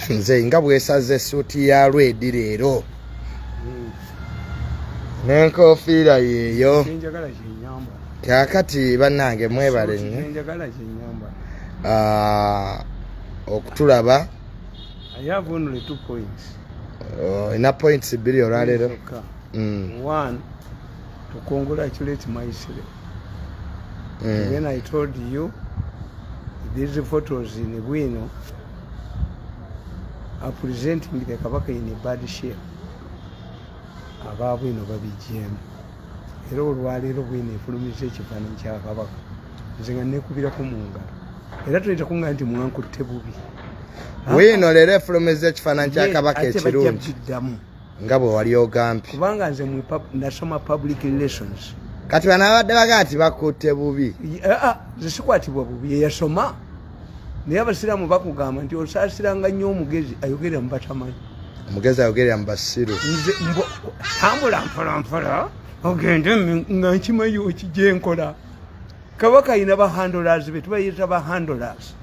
nze nga bwesaze suuti ya lwedi leero n'enkofiira yeeyo kakati bannange mwebale okutulaba ina points bbiri olwaleero. One, to congratulate myself. When I told you these photos in Bueno are presenting the Kabaka in a bad shape. Ababo ino babijemu. Era olwaleero bwino efulumiza ekifaananyi kya Kabaka. Nze nga neekubira ku mu ngalo. Era tuleta kunga nti mwankutte bubi. Bwino leero efulumiza ekifaananyi kya Kabaka ekirungi. Nga bwe wali ogambye. Kubanga nze nasoma public relations. Kati banabadde baga nti bakutte bubi. Nze sikwatibwa bubi yasoma. Naye abasiraamu bakugamba nti osaasiranga nnyo omugezi ayogera mu batamanyi. Omugezi ayogerera mu basiru. Nze tambula mpolampola ogende nga nkimanyi okijja enkola. Kabaka ayina bahandlers be tubayita bahandlers.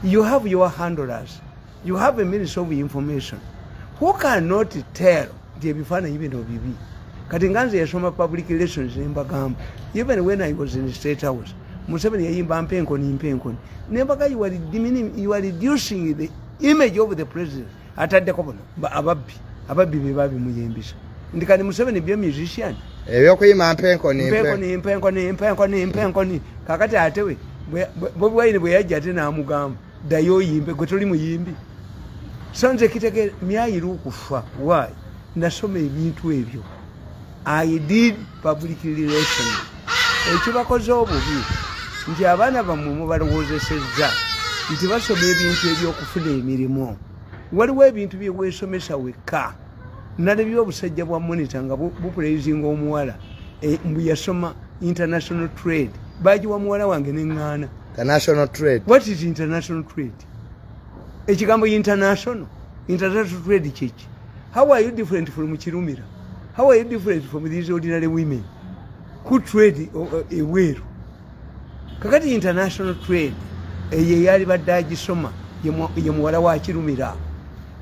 You have your handlers. You have a ministry of information. Who cannot tell the ebifaananyi bino bibi? Kati nga nze yasoma public relations nembagamba. Even when I was in the State House, Museveni yayimba mpenkoni. Nembaga you are reducing the image of the president. Ataddeko bono ababbi be babimuyembisa. Ndi kati Museveni bye musician. Ebyokuyima mpenkoni. Kakati atewe Bobi Wine bwe yajja ate n'amugamba ddayo yimbe gwe toli muyimbi. So nze kiteke myayiru okufa. Why? Nasoma ebintu ebyo. I did public relations. Ekibakoze obubi nti abaana bammwe mubalowoozesezza nti basoma ebintu ebyokufuna emirimu. Waliwo ebintu byeweesomesa wekka. Nale by'obusajja bwa monitor nga bupraising omuwala mbu yasoma international trade. Bagiwa muwala wange n'eŋŋaana. International trade. What is international trade? Ekigambo international trade kiki? How are you different from Kirumira? How are you different from these ordinary women who trade eweeru? Kakati international trade ye yali badde agisoma ye muwala wa Kirumira.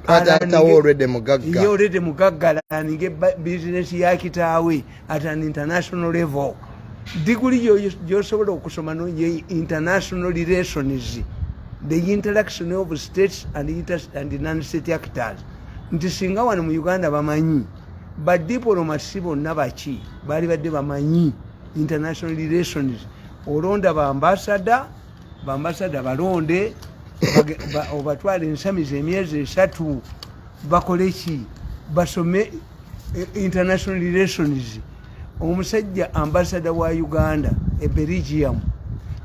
Already mugagga aninge business ya kitaawe at an international level. Degree y'osobola okusoma no ye international relations, the interaction of states and non-state actors. Nti singa wano mu Uganda bamanyi badiplomasi bonna baki bali badde bamanyi international relations. Olonda bambasada balonde obatwala ensamiza emyezi 3 bakole ki basome international relations. Omusajja ambassador wa Uganda Belgium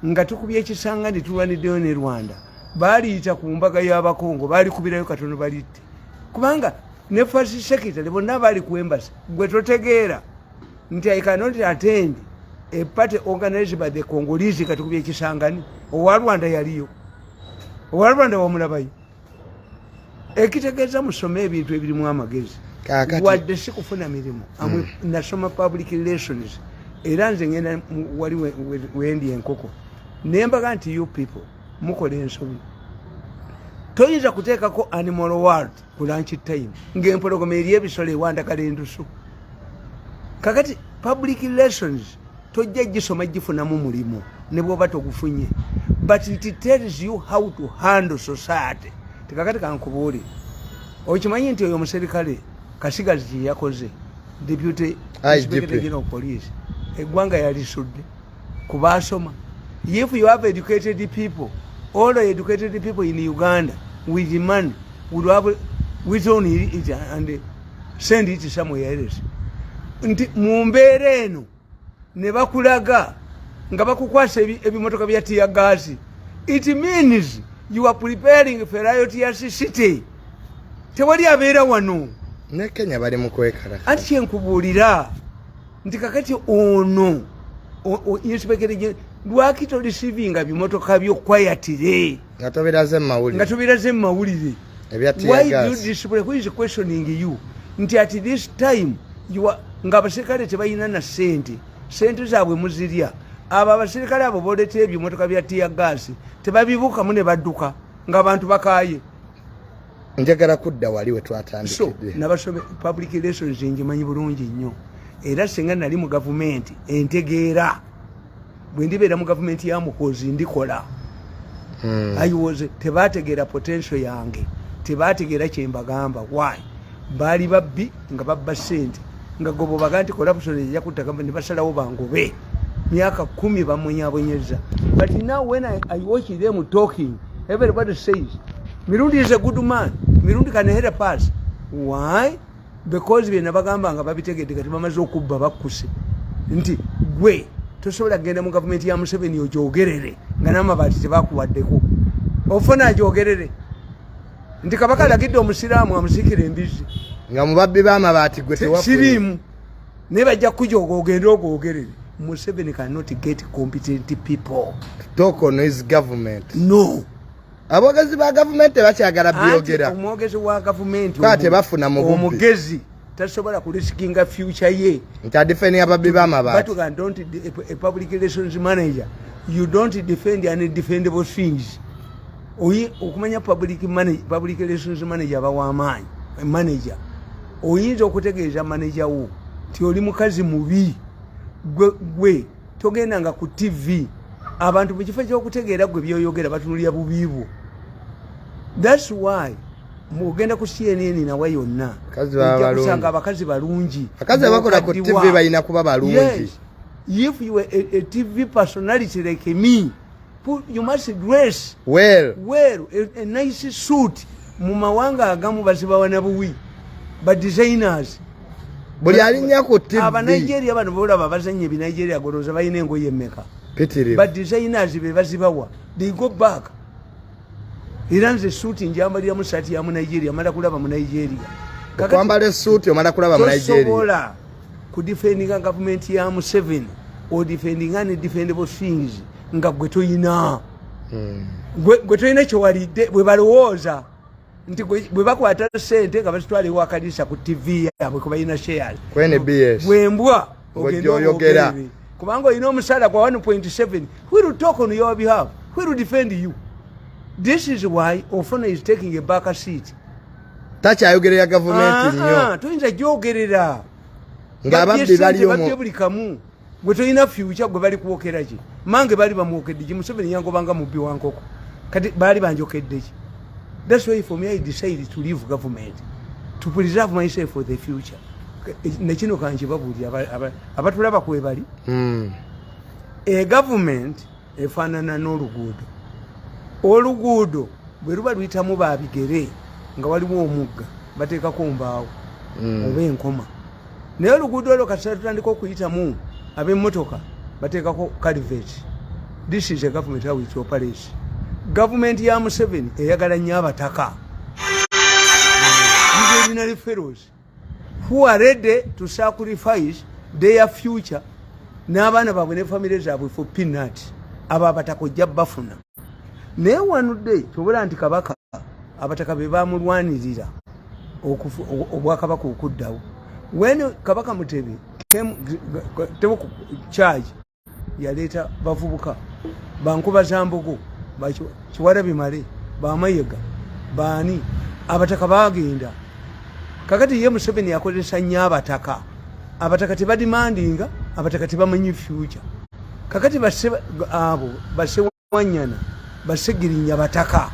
nga tukubye ekisanga ndi tulwaniddeyo ne Rwanda baliyita ku mbaga y'abakongo bali kubirayo katono balite kubanga ne first secretary bonna bali ku embassy gwe totegeera nti I cannot attend a party organized by the Congolese katukubye ekisangani owa Rwanda yaliyo owa Rwanda wamulabayo ekitegeeza musome ebintu ebirimu amagezi. Wadde sikufuna mirimu. Nasoma public relations. Era nze ngenda wali wendi enkoko. Nembaga nti you people mukola ensobi. Toyinza kuteekako animal world ku lunch time. Ng'empologoma eri ebisolo ewandagala endusu. Kakati public relations tojja gisoma gifunamu mulimu ne bw'oba togufunye. But it tells you how to handle society. Tekakati kankubuuli. Okimanyi nti oyo omuserikale Kasigazi kye yakoze deputy inspector general of police eggwanga yalisudde kubasoma. If you have educated people, all educated people in Uganda with money would have withdrawn it and send it somewhere else. Nti mu mbeera eno ne bakulaga nga bakukwasa ebimotoka bya tear gas. It means you are preparing for riotous city. Tewali abeera wano. Ne Kenya bali mu kwekala. Anti kyenkubuulira nti kakati ono inspector lwaki to receiving bimotoka byo quietly nga tobiraze mawulire why do you display? Who is questioning you? Nti at this time you are nga abaserikale tebalina na sente zaabwe muzirya. Abo abaserikale abo booleta ebimotoka bya tear gas tebabibuukamu ne badduka ng'abantu bakaaye. njagala kudda wali we twatandikidde. So nabasome public relations njimanyi bulungi nnyo. Era singa nali mu government entegeera bwe ndibeera mu government ya Mukozi ndikola. Tebategeera potential yange, tebategeera kye mbagamba. Why? Baali babbi nga babba ssente nga gobo baganti corruption ejja kutta company basalawo bangobe myaka 10 bamunyabonyeza. But now when I watch them talking, everybody says Mirundi is a good man. Mirundi can help us. Why? Because we never gamba nga babitegedde kati bamaze okubba bakkuse nti gwe tosobola genda mu government ya Museveni ojogerere nga n'amabaati tebakuwaddeko ofuna ajogerere nti kabaka alagidde omusiraamu amusikire embizi nga mubabbi b'amabaati gwe siriimu ne bajja kujoga ogende ogogerere. Museveni cannot get competent people. Talk on his government. No. Abogezi ba government bakyagala byogera. Omwogezi wa government kwate bafuna mu bubbi. Omugezi tasobola kuriskinga future ye. Nta defend ababbi b'amabaati. But you don't a public relations manager. You don't defend undefendable things. Okumanya public relations manager bawa amaanyi. Manager. Oyinza okutegeeza manager wo ti oli mukazi mubi. Gwe togenda nga ku TV abantu mu kifo ky'okutegeera gwe byoyogera batunulya bubiibo. That's why mugenda ku CNN nawe yonna kusanga abakazi balungi. Akazi abakola ku TV balina kuba balungi. Yes. If you are a TV personality like me, you must dress well, a nice suit. Mu mawanga agamu basibawa na buwi ba designers. Buli alinya ku TV. Aba Nigeria bano bola babazanye bi Nigeria goroza bayine engoye mmeka. Pitiri. But designers be bazibawa. They go back. Iranze suit njamba ya musati ya mu Nigeria mala kulaba mu Nigeria. Kwambale suit omala kulaba mu Nigeria. Sobola ku defending government ya Museveni or defending undefendable things nga gwe toyina. Gwe toyina kyo walide bwe balowooza. Nti bwe bakwata sente nga basitwale wa kanisa ku TV yabwe kuba ina shares. Kwene BS. Bwembwa ogenda kubanga ino omusala kwa 1.7. Who will talk on your behalf? Who will defend you? This is why Ofona is taking a back seat. Tacha ayogerera government nnyo. Tuyinza gyogerera. Ngababbi bali omo. Buli kamu. Gwe toyina future gwe bali kuwokera ki. Mange bali bamwokedde ki Museveni yangobanga mubbi wankoko. Kati bali banjokedde ki. That's why for me I decided to leave government to preserve myself for the future. Nekino kanje babuli abatulaba kwe bali. A government efanana n'oluguudo. Oluguudo bwe ruba luyitamu babigere nga waliwo omugga bateekako mbaawo oba enkoma. Naye oluguudo olwo kati tutandika okuyitamu ab'emmotoka bateekako calvert. This is a government how it operates. Government ya Museveni eyagala nnyo abataka. Ordinary fellows who are ready to sacrifice their future n'abaana baabwe ne family zaabwe for peanut. Aba abataka ojja bafuna. Naye wanudde kyobola nti kabaka abataka be bamulwanirira obwakabaka okuddawo. When kabaka Mutebi came to charge yaleeta bavubuka bankuba zambogo kiwara bimale bamayega bani abataka bagenda kakati ye Museveni yakozesa nnyo abataka tebadimandinga abataka tebamanyi future kakati basewanyana basegirinya bataka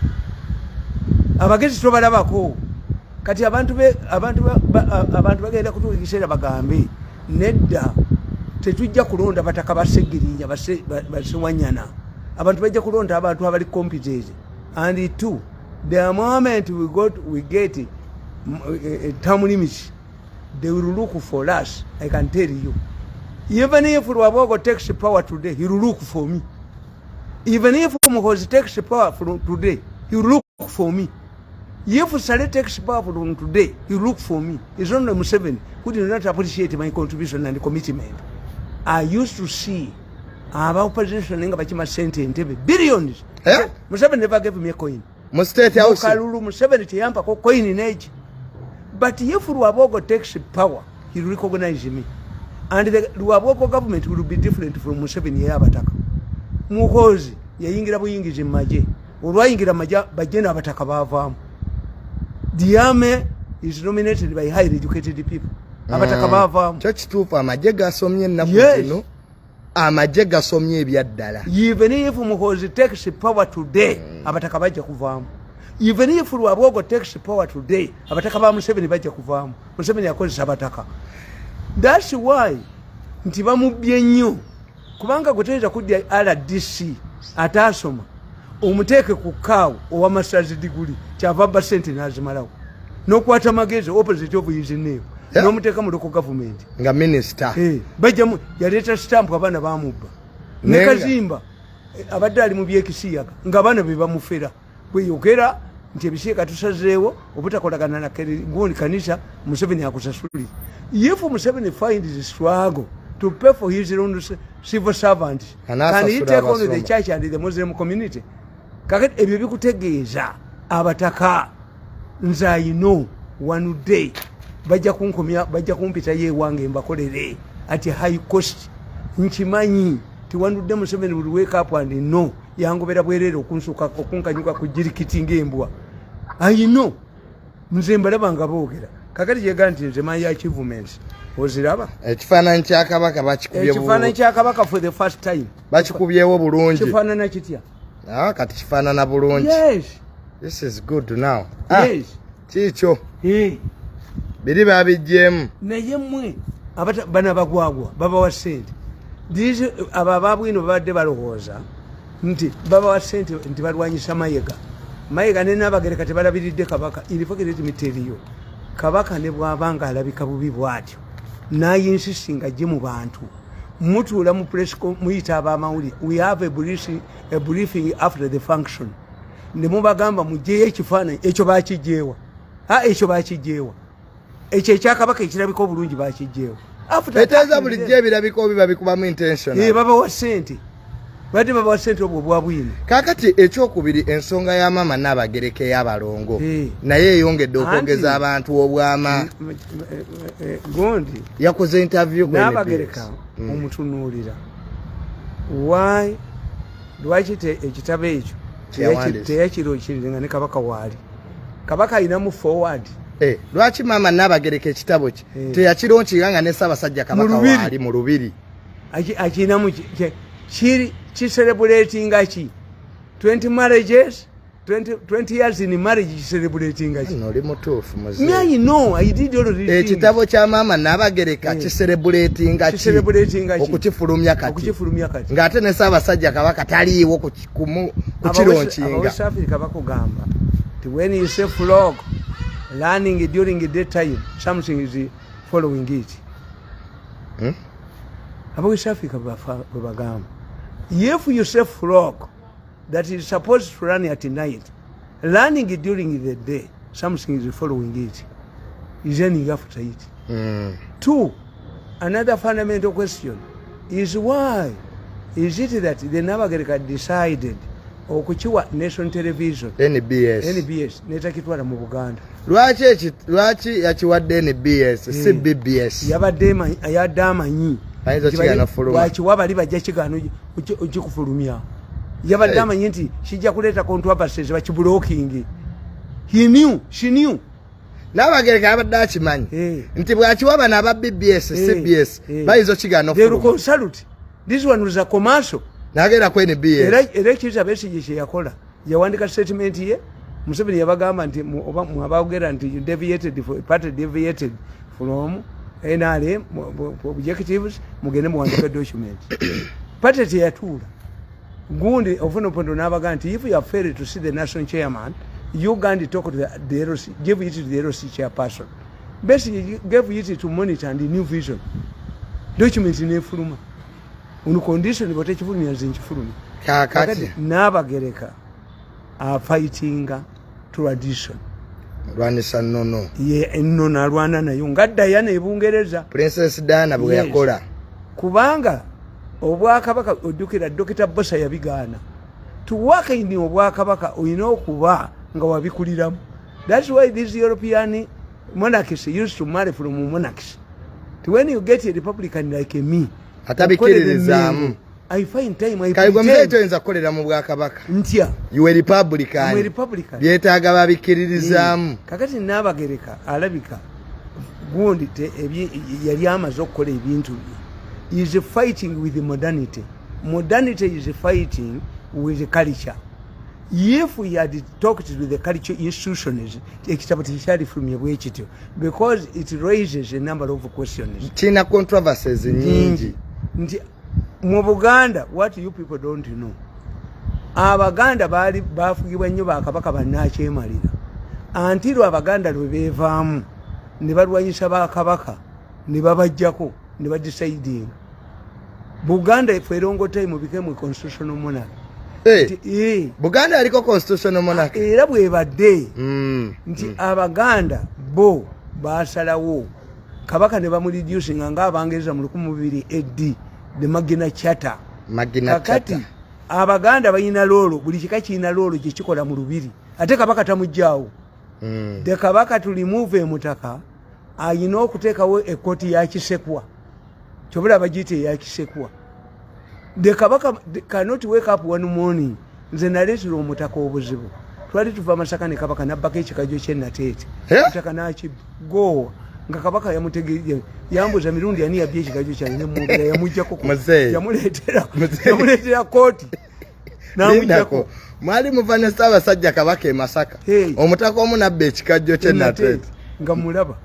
abagezi tobalabako kati abantu bagenda kutuuka ekiseera bagambe nedda tetujja kulonda bataka basegirinya basewanyana abantu bajja kulonda abantu abali competent. And two, the moment we get a term limit, they will look for us. I can tell you. Even if Luabogo takes power today, he will look for me. Even if Muhoozi takes power from today, he will look for me. If Sale takes power from today, he will look for me. It's only Museveni who did not appreciate my contribution and commitment. I used to see our opposition nga bachima sente entebe billions. Museveni never gave me a coin. State house. Kalulu Museveni tiyampa ko coin in age. But if Luabogo takes power, he will recognize me. And the Luabogo government will be different from Museveni yabataka. Muhoozi yayingira buyingizi maje. Olwayingira maje bagenda abataka bavaamu. The army is dominated by highly educated people. Abataka bava. Church tufu amajje gasomye ennaku zino. Amajje gasomye ebyaddala. Even if Muhoozi takes power today, abataka bajja kuvaamu. Even if Lwabogo takes power today, abataka ba Museveni bajja kuvaamu. Museveni yakozesa abataka. That's why nti bamubbye nnyo. Kubanga guteza kudya RDC atasoma. Omuteeke ku kaawo owa masters degree kyava ba sente nazimalawo. Nokwata magezi opposite of his name. Nomuteeka mu local government. Nga minister. Bajjamu yaleeta stamp abana bamubba. Ne Kazimba abadde ali mu byekisiyaga ng'abaana be bamufera. Bwe yogera nti ebisiika tusazeewo obutakolagana na gundi kanisa Museveni akusasuli. If Museveni finds the struggle to pay for his own civil servants, can he take on the church and the Muslim community? Kakati ebyo bikutegeeza abataka nze I know one day bajja kumpita yeewange mbakolere at a high cost. Nkimanyi tiwandudde Museveni will wake up and know yangobera bwerere okunkanyuka ku jirikiti ng'embwa. I know nze mbalaba nga boogera kakati yega nti nze manyi achievements oziraba ekifaananyi kya kabaka bakikubye ekifaananyi kya kabaka for the first time bakikubyewo bulungi kifaanana kitya kati kifaanana bulungi. Yes, this is good now. Yes, kiikyo biri babijjeemu naye mmwe bana bagwagwa babawa ssente abo ababwino babadde balowooza nti babawa ssente nti balwanyisa Mayiga ne Nabagereka tebalabiridde kabaka ilifokereti miteriyo kabaka ne bwabanga alabika bubi bwatyo nayinsisinga gye mu bantu mutuula mu press muyita abamawulire we have a briefing after the function ne mubagamba mujjeyo ekifaananyi ekyo bakijjeewa ekyo bakijjeewa ekyo ekyakabaka ekirabika obulungi bakijjeewa eteeza bulijjo ebirabika obi babikubamu intention babawa ssente badde babawa ssente obwo bwabwino. Kaakati ekyokubiri ensonga ya maama Nabagereka ey'abalongo naye eyongedde okwogeza abantu obwama. Gondi yakoze interview ku Nabagereka omutunuulira lwaki ekitabo ekyo teyakirokirirenga ne kabaka waali kabaka ayinamu forward. Lwaki maama Nabagereka ekitabo kye teyakironkiranga nga ne Ssaabasajja kabaka waali mu lubiri akinamu celebrating ki 20 marriages 20 years in marriage celebrating ki noli mutuufu muze me no I did all this ekitabo kya maama Nabagereka celebrating ki okukifulumya kati ng'ate ne Ssaabasajja kabaka taliiwo kukironkinga South Africa bakugamba when you say frog learning during the daytime something is following it. South Africa bagamba if you say frog that is supposed to run at night, learning during the day, something is following it, is running after it. 2, another fundamental question is why is it that the Nabagereka decided okukiwa nation television NBS netakitwala mu Buganda? Lwaki yakiwadde NBS si BBS? Yabadde amanyi wakiwa bali bajja kigaano okikufulumya. Yabadde amanyi nti kijja kuleeta controversies bakiblocking. She knew. Nabagereka yabadde akimanyi nti bwakiwa bano aba BBS CBS bayizo kigaano okufulumya. This one was a commercial. Nagera ku NBS. Era kiza besije kye yakola yawandika statement ye Museveni yabagamba nti mwabagera nti deviated from NRM objectives mugende muwandika document. Party teyatuula gundi ofuna pondo n'abaga nti if you have failed to see the national chairman you can't talk to the LOC, give it to the LOC chairperson. Basically gave it to monitor and the new vision document nefuluma unu condition bote kifulumya zinchifulumya kakati Nabagereka fighting tradition Rwanisa nono nona alwana nayo ngadda yana ebungereza Princess Diana bwe yakola kubanga obwakabaka ojjukira Dr. Bosa yabigaana tuwaka ini obwakabaka oyina okuba nga wabikuliramu. That's why these European monarchies used to marry from monarchies. When you get a Republican like me atabikiririzaamu I find time. I Kaigo mzeto enza kolera mu bwakabaka. Ntya. You were Republican. I'm a Republican. Byetaaga babikiririzamu. Kakati Nabagereka alabika gundi yali amaze okukola ebintu bye. Is fighting with modernity. Modernity is fighting with the culture. If we had talked with the culture institutions, because it raises a number of questions. China controversies nyingi. Mu Buganda, what you people don't know. Abaganda bali bafugibwa nnyo bakabaka bannakyemalira. Until Abaganda lwe beevaamu ne balwanyisa bakabaka ne babajjako ne badeciding. Buganda for a long time became a constitutional monarchy. Buganda aliko constitutional monarchy. Era bwebadde nti Abaganda bo basalawo kabaka ne bamureducing nga Abangereza mu 2000 AD the Magna Charta. Kakati Abaganda bayina lolo buli kika kiyina lolo gye kikola mu lubiri ate kabaka tamujjaawo. De kabaka to remove emutaka ayina okuteekawo ekoti ya kisekwa kyobula bagite ya kisekwa. The kabaka cannot wake up one morning nze naleetera omutaka obuzibu twali tuva Masaka ne kabaka nabbako ekikajjo ky'ennateete omutaka n'akigoowa nga kabaka yamutegeeje yambuza Mirundi ani yabye ekikajjo kyange ne mugera yamujjako yamuleetera kooti n'amujjako. Mwali muva Ssaabasajja kabaka e Masaka omutaka omu nabba ekikajjo ky'ennateete nga mulaba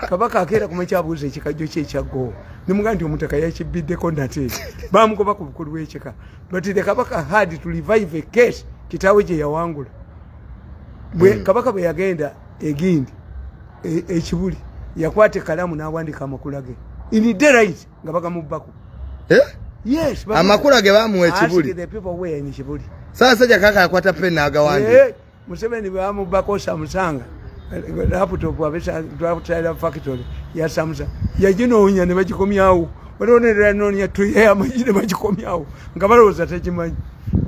kabaka akeera kumekyabuuza ekikajjo kye ekyagoowa nimugamba nti omutaka yakibiddeko nate bamugoba ku bukulu bw'ekika but the kabaka had to revive a case kitaawe gye yawangula kabaka bwe yagenda egindi ekibuli yakwata ekalamu n'awandika amakula ge in the right nga bagamubbako. Yes, amakula ge bamuwa ekibuli Ssaabasajja kaka yakwata pen n'agawandika. Museveni bamubbako Samusanga laptop abesa twatwala factory ya Samsung yaginoonya ne bagikomyawo balonera noonya tuye amajine bagikomyawo nga balowooza tekimanyi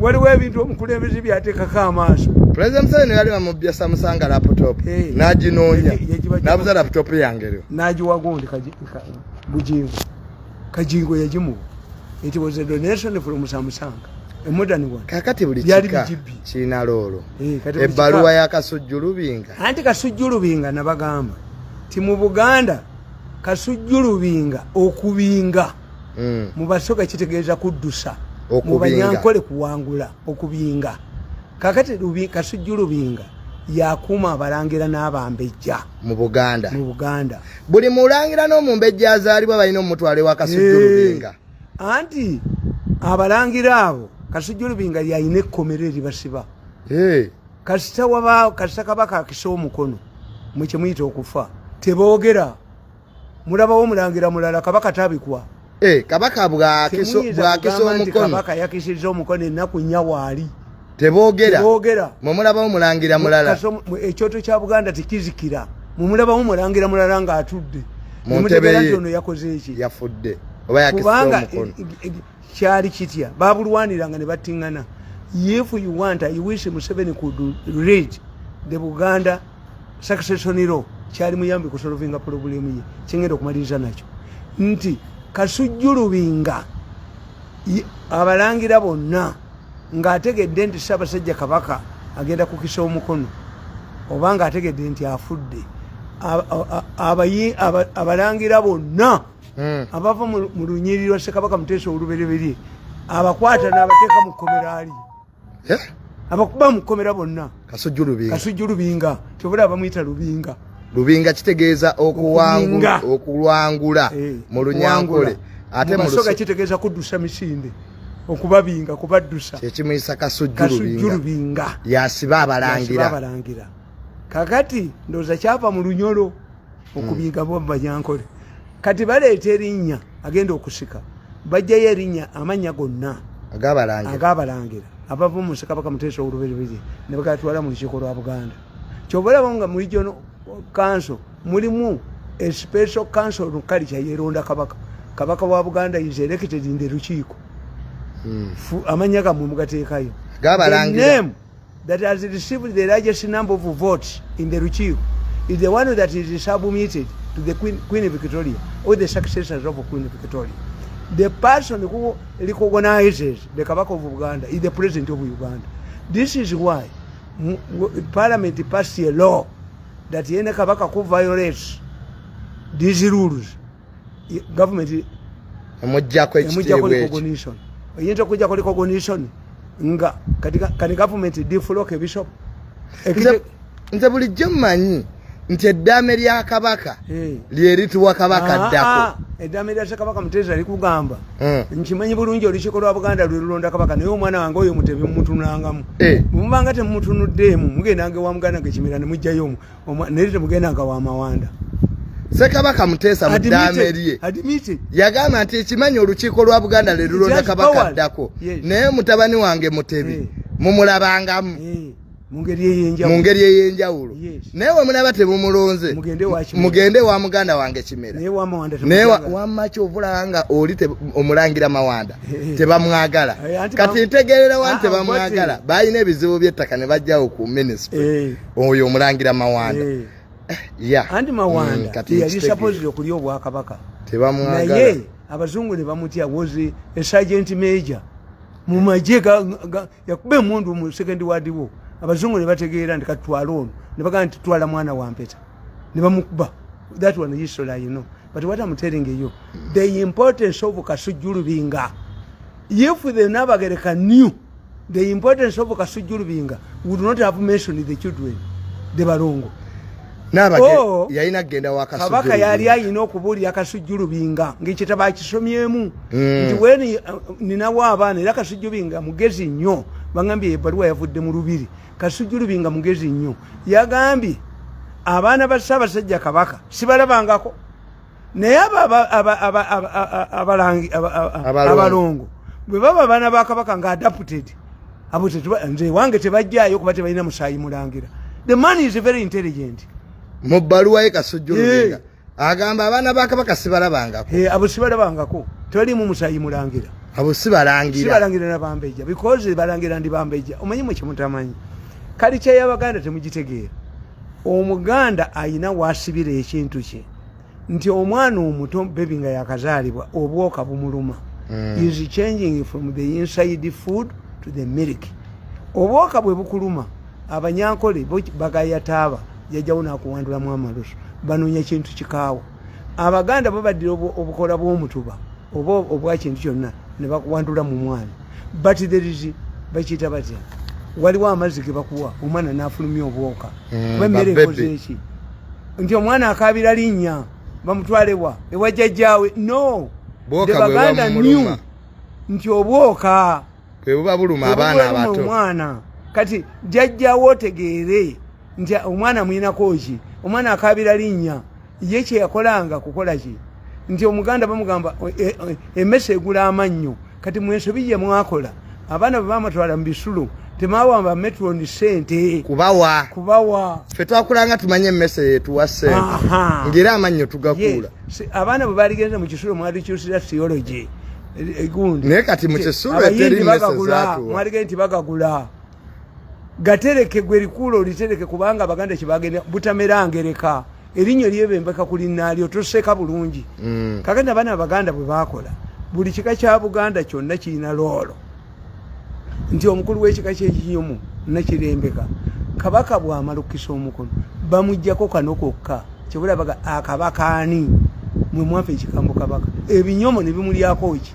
waliwo ebintu omukulembeze byateekako amaaso. President Museveni yali bamubya Samusanga laptop n'aginoonya n'abuza laptop yange n'agiwa gundi Kajingo yagimuwa. It was a donation from Samusanga. Modern one. Kakati buli kika kina lolo. Ebbaluwa ya Kasujjulubinga. Anti Kasujjulubinga nabagamba. Ti mu Buganda Kasujjulubinga okubinga. Mu basoka kitegeeza kuddusa. Mu Banyankole kuwangula okubinga. Kakati Kasujjulubinga yakuma abalangira n'abambejja mu Buganda. Buli mulangira n'omumbejja azaalibwa balina omutwale wa Kasujjulubinga. Anti abalangira abo Kasujjulubinga yalina ekkomero eribasiba. Kasita kabaka akisa omukono mu kye muyita okufa teboogera mulabawo omulangira mulala kabaka tabikwa. Kabaka bw'akisa omukono kabaka yakisizza omukono ennaku nnya waali teboogera mulabawo omulangira mulala. Ekyoto kya Buganda tekizikira mulabawo omulangira mulala ng'atudde muntebe ono yakoze eki yafudde oba yakisa omukono. Kyali kitya babulwaniranga ne battingana. If you want, I wish Museveni could read the Buganda succession law kyali muyambi ku solvinga problem ye kingenda okumaliriza nakyo nti Kasujjulubinga abalangira bonna ng'ategedde nti Ssaabasajja kabaka agenda kukisa omukono oba ng'ategedde nti afudde abalangira bonna abava mu lunyiriri lwa Ssekabaka Muteesa olubereberye abakwata n'abateeka mu kkomera ali abakuba mu kkomera bonna Kasujjulubinga kyobula abamuyita Lubinga kitegeeza okulwangula mu Lunyankole ate mu Lusoga kitegeeza kuddusa misinde okubabinga kubaddusa kyekimuyisa Kasujjulubinga yasiba abalangira. Kakati ndooza kyava mu Lunyolo okubinga bo Banyankole kati baleeta erinnya agenda okusika bajjayo erinnya amanya gonna ag'abalangira abava mu Ssekabaka Muteesa olubereberye ne bagatwala mu lukiiko lwa Buganda. Kyobalaba nga mu regional council mulimu a special council on culture yeronda kabaka wa Buganda is elected in the lukiiko amanya gamwe mugateekayo. The name that has received the largest number of votes in the lukiiko is the one that is submitted to the Queen Victoria or the successors of Queen Victoria. The person who recognizes the Kabaka of Uganda is the president of Uganda. This is why Parliament passed a law that any Kabaka who violates these rules, government recognition. Oyinza kujja ku recognition nga kati government deflock bishop. Nze bulijjo mmanyi nti eddaame lya Kabaka lyerituwa Kabaka ddako. Eddaame lya Kabaka Muteesa likugamba nkimanyi bulungi olukiiko lwa Buganda lwe lulonda Kabaka naye omwana wange oyo Mutebi mumutunangamu. Mubanga temumutunuddeemu mugendanga wa Muganda ng'ekimira ne mujjayo naye temugendanga wa Mawanda. Ssekabaka Muteesa mu ddaame lye yagamba nti ekimanyi olukiiko lwa Buganda lwe lulonda Kabaka ddako naye mutabani wange Mutebi mumulabangamu mu ngeri ey'enjawulo naye we mulaba temumulonze mugende wa Muganda wange Kimera naye wamma kyovulanga nga oli omulangira Mawanda tebamwagala kati ntegeerera wanti tebamwagala balina ebizibu by'ettaka ne bajjawo ku minisitule oyo omulangira Mawanda. Andi Mawanda yali supposed okulya obwakabaka naye abazungu ne bamutya was a sergeant major mu magye yakube emundu mu second ward wo. Abazungu ne bategeera ndi katwala ono ne bagamba nti twala mwana wa Mpeta ne bamukuba. That one is so you know. But what I'm telling you, the importance of Kasujulubinga, if the Nabagereka knew the importance of Kasujulubinga, would not have mentioned the children, the Barongo. Yalina genda wa Kasujulubinga. Kabaka yali ayina okubuulira Kasujulubinga ng'ekitabo kisomyemu nti weni ninawo abaana era Kasujulubinga mugezi nnyo bangambye ebbaluwa yavudde mu Lubiri. Kasujulubinga mugezi nnyo yagambye abaana ba Ssaabasajja Kabaka sibalabangako naye abalongo bwe baba abaana ba Kabaka nga adapted abo nze wange tebajjaayo kuba tebalina musaayi mulangira. The man is very intelligent. Mu bbaluwa ye Kasujulubinga agamba abaana ba Kabaka sibalabangako. Abo sibalabangako tebalimu musaayi mulangira. Abo sibalangira na Bambejja because balangira ndi Bambejja. Omanyi mwe kimutamanyi kalicha y'Abaganda temugitegeera. Omuganda ayina wasibira ekintu kye nti omwana omuto bebi nga yakazaalibwa obwoka bumuluma. Is changing from the inside food to the milk. Obwoka bwe bukuluma abanyankole bagayataaba yajjawo nakuwandulamu amalusu banoonya ekintu kikaawa. Abaganda babaddira obukola bw'omutuba oba obwa kintu kyonna ne bakuwandula mu mwana. But there is bakiyita batya waliwo amazzi ge bakuwa omwana n'afulumya obwoka kuba emmere ekoze eki nti omwana akaabira linnya bamutwalewa ewajjajjaawe. No, the Baganda knew nti obwoka bwe buba buluma abaana abato omwana kati jjajjaawo otegeere nti omwana muyinako ki omwana akaabira linnya ye kye yakolanga kukola ki nti Omuganda bamugamba emmese egula amannyo kati mwensobi gye mwakola abaana bwe bamatwala mu bisulo temawamba metron sente kubawa ffe twakulanga tumanye emmese yetuwa sente ngera amannyo tugakuula. Abaana bwe baligenza mu kisulo mwalikyusira theology egundi naye kati mu kisulo eteri mmese zaatuwa mwalige nti bagagula gatereke gwe likuulo olitereke kubanga Abaganda kyebagenda butamerangereka erinnya lyebembeka ku linnaalyo toseka bulungi. Kakati abaana Abaganda bwe bakola buli kika kya Buganda kyonna kirina loolo nti omukulu w'ekika ky'Ekiyomu nakirembeka Kabaka bw'amalukisa omukono bamuggyako kano kokka kyebulabaga akabakaani mwe mwafa ekigambo Kabaka ebinyomo ne bimulyako ki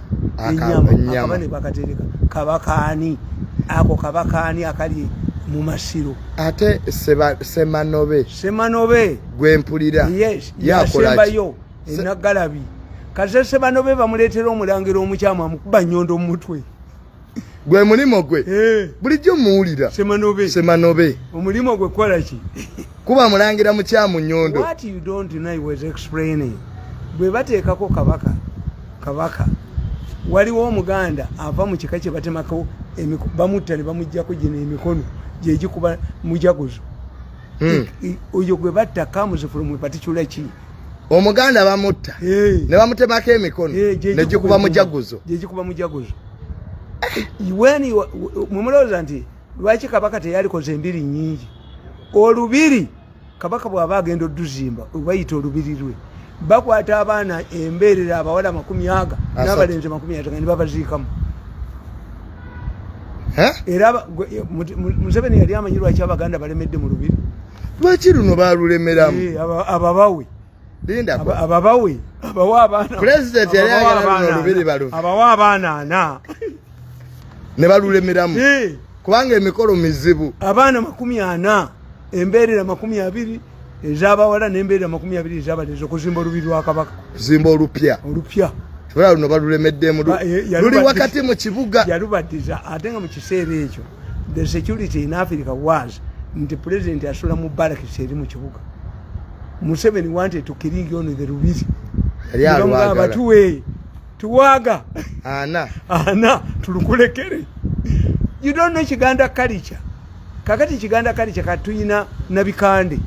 ennyama akaba ne bakatereka kabakaani ako kabakaani akali mu masiro. Ate semanobe gwempulira yasembayo enagalabi kase semanobe bamuleetera omulangira omukyamu amukuba nnyondo mu mutwe gwe mulimo gwe bulijjo muwulira semanobe omulimo gwe kola ki kuba mulangira mukyamu nnyondo. What you don't know I was explaining. Bwe bateekako kabaka waliwo Omuganda ava mu kika kye batemako bamutta ne bamuggyako gino emikono gyegikuba mujaguzo. Oyo gwe batta comes from a particular ki Omuganda bamutta ne bamutemako emikono negikuba mujaguzo mumulowooza nti lwaki Kabaka teyalikoze embiri nnyingi. Olubiri Kabaka bw'aba agenda oduzimba bayita olubiri lwe bakwata abaana emberera abawala 10 n'abalenzi 50 ne babaziikamu. Era Museveni yali amanyi lwaki Abaganda balemedde mu lubiri. Lwaki luno balulemeramu? Ababawe. Linda ko. Ababawe. Abawa abaana. President yali ayagala luno lubiri balu. Abawa abaana 4. Ne balulemeramu. Kubanga emikolo mizibu. Abaana 40 emberera 20 ez'abawala n'embeera 20 ez'abalenzi okuzimba olubiri lwa Kabaka. Kuzimba olupya. Tubala luno balulemeddemu luli wakati mu kibuga. Yalubaddiza ate nga mu kiseera ekyo the security in Africa was nti president asula mu barracks eri mu kibuga. Museveni wanted to killing on the Rubiri. Tuwaga. Ana tulukulekere. You don't know Chiganda culture. Kakati Chiganda culture katuyina Nabikande.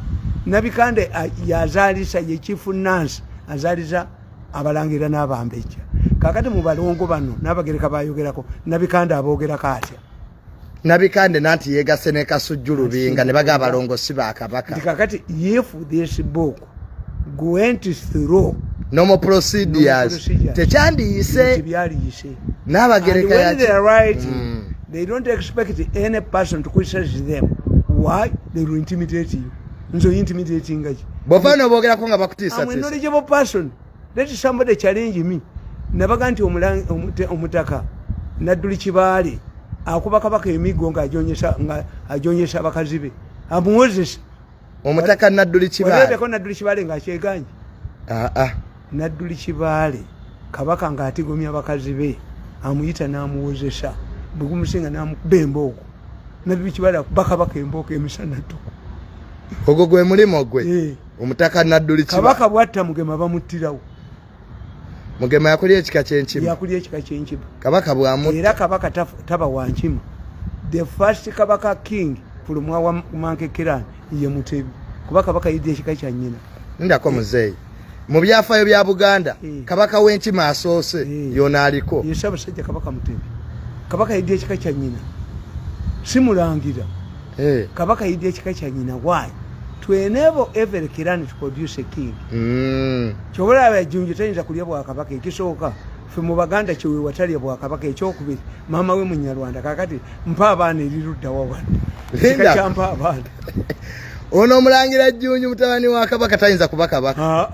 Nabikande yazalisa ye chief nurse azaliza abalangira n'abambeja. Kakati mu balongo bano Nabagereka bayogerako Nabikande abogerako atya. Nabikande nanti yegase ne kasujjulu binga ne baga abalongo siba Kabaka. Kakati if this book went through normal procedures tekyandiyise Nabagereka ya they don't expect any person to criticize them. Why? They will intimidate you. So intimidating gaji. Bofano bogerako nga bakutisa. I'm a knowledgeable person. Let somebody challenge me. Nabaga nti omutaka nadduli kibaale akuba Kabaka emigo nga ajonyesa bakazi be. Amuwozesa. Omutaka nadduli kibaale. Wale ko nadduli kibaale nga kyeganye. Nadduli kibaale Kabaka nga atigomya bakazi be amuyita n'amuwozesa. Bugumusinga namubemba okwo. Nadduli kibaale Kabaka emboko emisana to. Ogwo gwe mulimo gwe. Omutaka nadduli kibaale. Kabaka bwatta Mugema bamuttirawo. Mugema yakulya ekika ky'enkiba. Yakulya ekika ky'enkiba. Kabaka bw'amutta. Era Kabaka taba wankima. The first Kabaka king fulumwa wa Mankekerani ye Mutebi. Kuba Kabaka yidde ekika kya nnyina. Ndako muzeyi. Mu byafaayo bya Buganda Kabaka w'enkima asoose yona aliko. Yesaba sajja Kabaka Mutebi. Kabaka yidde ekika kya nnyina. Simulangira. Kabaka yidde ekika kya nnyina. Why? To enable every Kirani to produce a king. Chobola abajunju tayinza kulya bwa Kabaka ekisooka fe mu Baganda kiwe watali bwa Kabaka ekyokubiri mama we Munyarwanda kakati mpa abaana erirudda wawanda. Kika mpa abaana. Ono omulangira Jjunju mutabani wa Kabaka tayinza kuba Kabaka.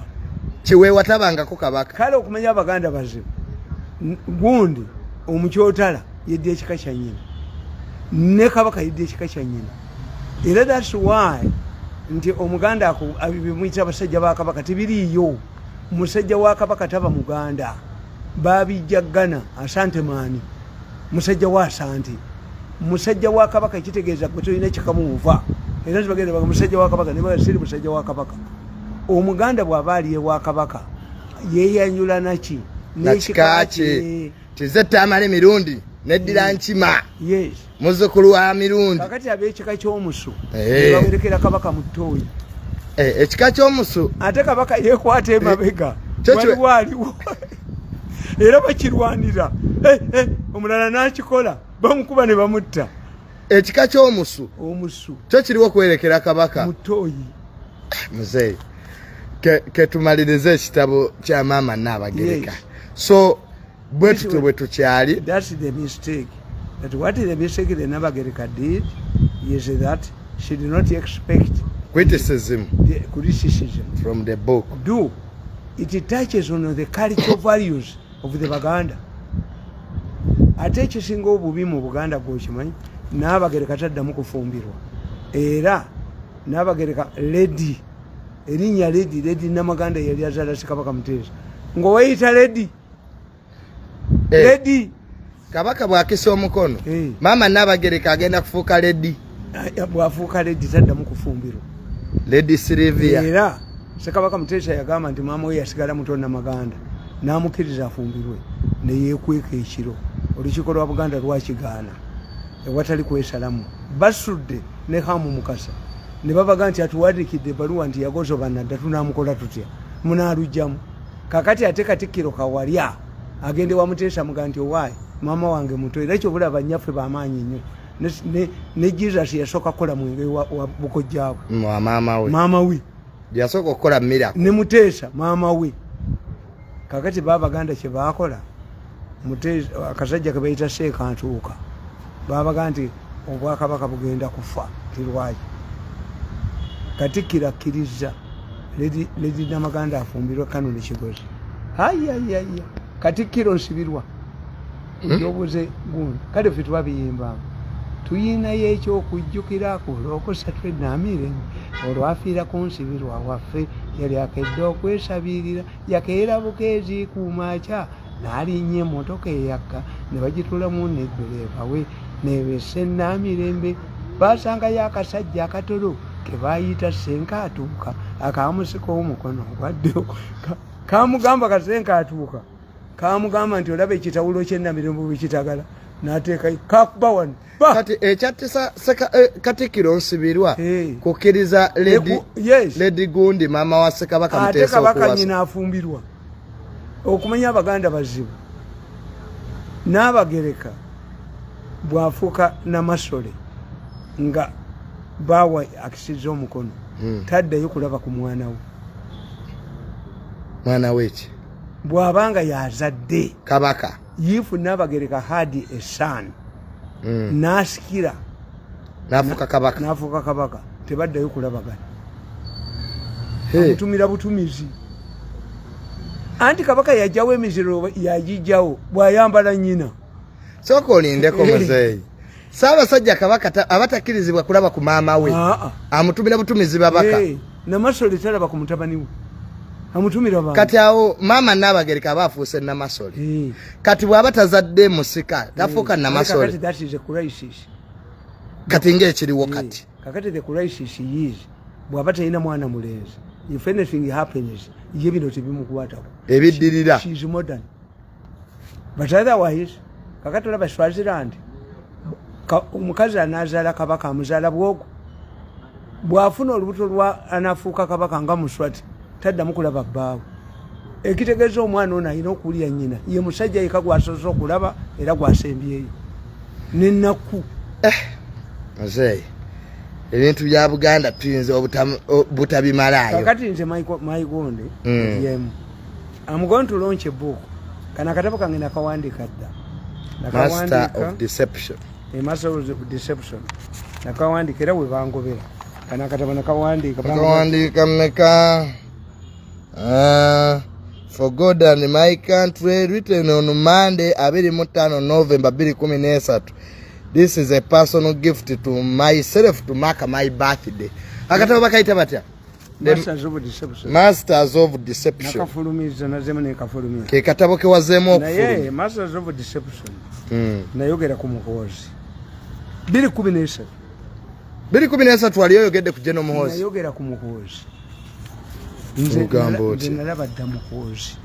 Kiwe watabangako Kabaka. Kale okumanya Abaganda bazibu. Gundi omukyotala yedde ekika kya nnyina. Ne Kabaka yedde ekika kya nnyina. Era that's why nti omuganda abimuyita abasajja ba Kabaka tibiriyo. Musajja wa Kabaka taba Muganda. Babijjagana Asante Mani. Musajja wa Asante. Musajja wa Kabaka kitegeeza gwe tulina kikamuva. Era bagenda baga musajja wa Kabaka ne basiri musajja wa Kabaka. Omuganda bw'abaali wa Kabaka yeyanyula naki n'ekikaache tize Tamale Mirundi neddira nkima. Yes. Muzzukulu wa Mirundi. Kakati ab'ekika ky'omusu bawerekera Kabaka mu ttooyi. Ekika ky'omusu ate Kabaka yeekwata emabega. Waliwo. Era bakirwanira. Omulala n'akikola bamukuba ne bamutta. Ekika ky'omusu. Omusu. Kyo kiriwo kwerekera Kabaka. Mu ttooyi. Muzeyi. Ketumalirize ekitabo kya Maama Nabagereka. So bwetu kyali. That's the mistake. That what is the mistake the Nabagereka did is that she did not expect criticism from the book. It touches on the cultural values of the Baganda. Ate ekisinga obubi mu Buganda bw'okimanyi Nabagereka taddamu kufumbirwa. Era Nabagereka lady erinnya lady Namaganda yali azaala Kabaka Muteesa. Ng'oweyita lady. Lady. Kabaka bw'akisa omukono. Maama Nabagereka agenda kufuuka lady. Bw'afuuka lady taddamu kufumbirwa. Lady Sylvia. Era Kabaka Muteesa yagamba nti maama we yasigala muto Namaganda. N'amukkiriza afumbirwe. Ne yeekweka ekiro. Olukiiko lwa Buganda lwakigaana. Ewatali kwesalamu. Basudde ne Hamu Mukasa. Ne babaga nti atuwadikidde ebbaluwa nti yagozoba nadda tunaamukola tutya. Munaalugjamu. Kakati ate Katikkiro Kawalya agende wa Muteesa muga nti owaayi maama wange muto era ekyo bulaba nnyaffe b'amaanyi nnyo. Ne Jesus yasooka kukola mwenge wa bukojjaabwe. Maama we. Maama we. yasoko kola miracle ne Mutesa mama we kakati Babaganda kye bakola Mutesa akasajja kabayita Sekantuuka Babaganda obwakabaka bugenda kufa kirwaji Katikkiro akkiriza Lady Namaganda afumbirwa Kanoni Kigozi ayayaya Katikkiro nsibirwa ejobuze gundi kale ffe twabiyimba tuyinayo ekyokujjukirako olwokusatu ennamirembe olwafiira ku nsibirwa waffe yali akedde okwesabirira yakeera bukeezi kumakya n'alinnya emmotoka eyakka ne bagitulamu neddereeva we neebesa ennamirembe baasangayo akasajja akatolo ke baayita Senkatuuka akamusika omukono ogwaddeo kamugamba Kasenkatuuka kamugamba nti olaba ekitawulo ky'ennamirembe bwe kitagala n'ateeka kakuba wano kati ekyattisa Katikkiro nsibirwa kukkiriza Lady Gundi maama wa Ssekabaka Muteesa ate Kabaka nnyina afumbirwa okumanya Abaganda bazibu Nabagereka bwafuuka Namasole nga bawa akisiza omukono taddayo kulaba ku mwana we ki bw'abanga yazadde Kabaka yifu Nabagereka had a son nasikira nafuuka Kabaka tebaddayo kulabagana amutumira butumizi anti Kabaka yajjawo emiziro yagijjawo bw'ayambala nnyina sooka olindeko muzeeyi Ssaabasajja Kabaka abatakkirizibwa kulaba ku maama we amutumira butumizi babaka Namasole talaba ku mutabani we amutumira abantu kati awo maama Nabagereka abafuuse Namasole kati bw'aba tazadde musika tafuuka Namasole kati that is a crisis kati ng'ekiriwo kati kakati the crisis is bw'aba talina mwana mulenzi if anything happens ye bino tebimukwatako ebiddirira she is modern but otherwise kakati olaba Swaziland omukazi anazaala Kabaka amuzaala bwogo bw'afuna olubuto lwa anafuuka Kabaka nga Muswati taddamu kulaba bbaawe ekitegeeza omwana ono alina okuwulira nnyina ye musajja yeka gwasoose okulaba era gwasembyeyo n'ennaku muzeeyi ebintu bya Buganda tuyinza butabimalaayo kakati nze mayigonde yemu I'm going to launch a book kana akatabo kange nakawandiika dda Master of Deception nakawandiika era we bangobera kana akatabo nakawandiika mmeka For God and My Country, written on Monday 25 November 2013. This is a personal gift to myself to mark my birthday. Akatabo bakaita batya? Masters of Deception. Nakafulumiza nazema ne kafulumiza. Ke katabo ke wazemo okufuluma. Naye Masters of Deception. Nayogera ku muhozi. 2013 waliyoyogedde ku General Muhozi. Nayogera ku muhozi. Nze nalaba dda mukozi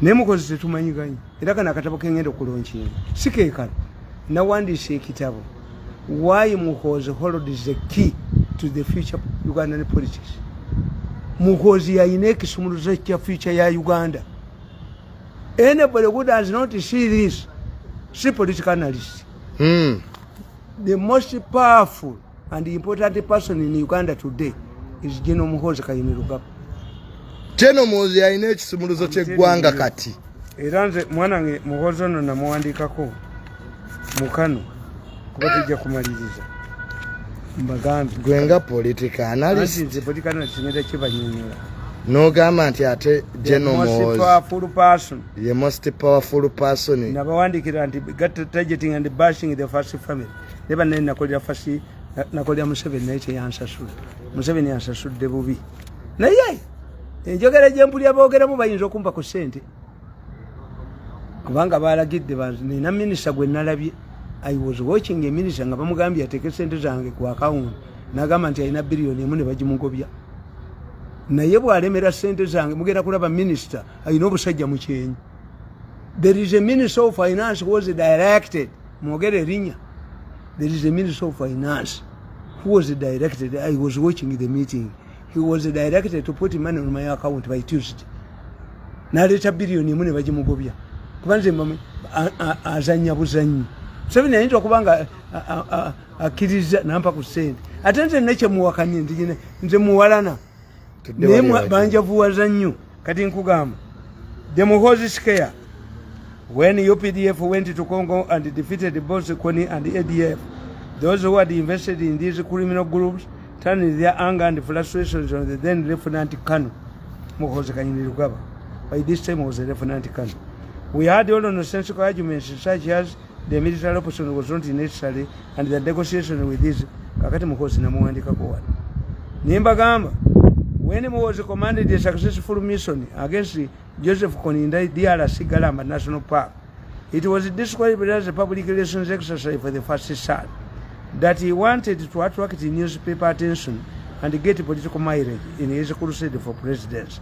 naye mukozi tetumanyiganye era kana akatabo kengenda okulonkinga sikeekano nawandiisa ekitabo why mukozi holds the key to the future Ugandan politics. Mukozi yalina ekisumuluzo kya future ya Uganda. Anybody who does not see this, see political analyst. The most powerful and important person in Uganda today is General Muhoozi Kayinirugabu. General Muhoozi yalina ekisumuluzo ky'eggwanga kati. Era nze mwanange Muhoozi ono namuwandiikako mukano kuba tujja kumaliriza. Mbagambi gwenga political analyst. Nze political analyst ngenda kibanyonyola. N'ogamba nti ate General Muhoozi the most powerful person. Nabawandikira nti targeting and bashing the first family. Neba nene nakolera fasi nakolera Museveni naye kyeyansasula. Museveni yansasudde bubi. Naye enjogera gye mpulira boogeramu bayinza okumpa ku ssente. Kubanga balagidde nina minisita gwe nalabye. I was watching a minister nga bamugambye ateeke ssente zange ku account. N'agamba nti alina biliyoni emu ne bagimugobya. Naye bw'alemera ssente zange mugenda kulaba minisita alina obusajja mu kyenyi. There is a minister of finance who was directed. Mwogere erinnya. There is a minister of finance who was directed. I was watching the meeting. He was directed to put money on my account by Tuesday. Naleta biliyoni emu ne bagimugobya. Kuba nze azannya buzanyi. Museveni ayinza okubanga akkiriza nampa ku ssente. Ate nze nekyemuwakanye nze muwalana. Name banjavuwaza nnyo kati nkugamba the Muhoozi scare when UPDF went to Congo and defeated both Kony and ADF, those who had invested in these criminal groups turned their anger and frustrations on the then Lieutenant Colonel Muhoozi Kainerugaba. By this time was a Lieutenant Colonel. We had all nonsensical arguments such as the military operation was not necessary and the negotiation with this kakati Muhoozi namuwandika kwa Nimbagamba when Muhoozi commanded a successful mission against Joseph Kony in the DRC Galamba National Park, it was described as a public relations exercise for the first side, that he wanted to attract newspaper attention and get political mileage in his crusade for presidency.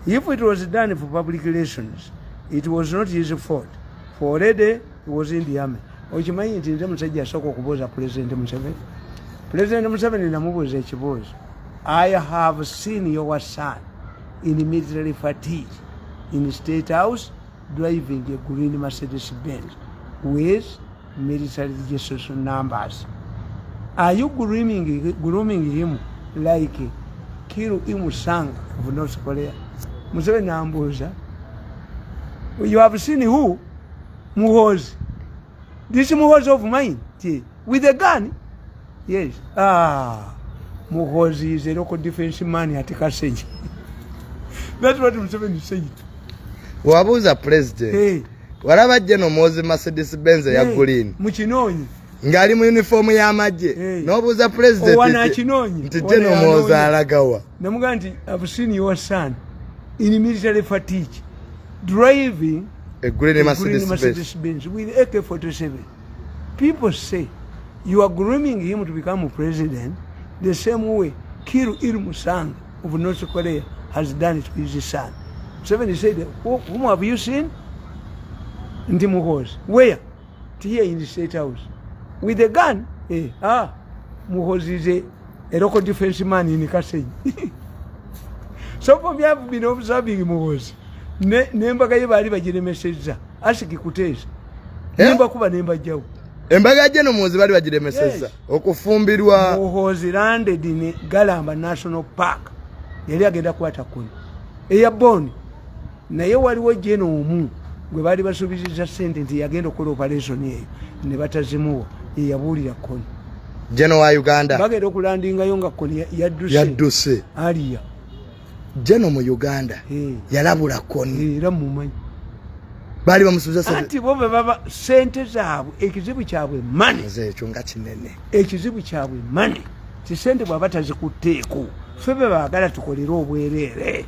If it was done for public relations, it was not his fault, for already he was in the army. Ochimanyi nti nze musajja asooka okubuuza President Museveni. President Museveni namubuuza ekibuuzo. I have seen your son in military fatigue in State House driving a green Mercedes Benz with military registration numbers. Are you grooming him like Kiru Imusanga of North Korea? Museveni ambuuza. You have seen who? Muhoozi. This Muhoozi of mine, with a gun? Yes. Muhoozi is a local defense man at Kasenji. That's what Museveni said. Wabuuza president. Hey. Walaba General Muhoozi Mercedes Benz ya green. Mukinonyi. Ngali mu uniform ya maje. Hey. Nobuuza president. Wana kinonyi. Nti General Muhoozi alagawa. Namuga nti I've seen your son in military fatigue driving a green Mercedes Benz with AK-47. People say you are grooming him to become president the same way Kiru Irimusanga of North Korea has done it with his son. Museveni said, whom have you seen? Nti Muhoozi. Where? Here in the State House. With a gun? Muhoozi is a local defense man in Kasenyi. Some of you have been observing Muhoozi. Nembaga ye bali bagiremeseza. Asiki kuteesa. Nemba kuba nemba jawu. Embaga General Muhoozi bali bagiremeseza. Okufumbirwa. Muhoozi landed in Galamba National Park. Yali agenda kwata Kony. Eya Boni. Naye waliwo General omu gwe bali basuubiza ssente nti yagenda okukola operation eyo ne batazimuwa eyabuulira Kony. General wa Uganda. Bagenda okulandingayo nga Kony yadduse. Aliya. General mu Uganda. Yalabula Kony. Era mumanyi. Bali bamusuubiza ssente. Anti bo baba ssente zaabwe ekizibu kyabwe mane. Ekyo nga kinene. Ekizibu kyabwe mane. Ssente bw'aba tazikutteeko. Ffe be baagala tukolere obwereere.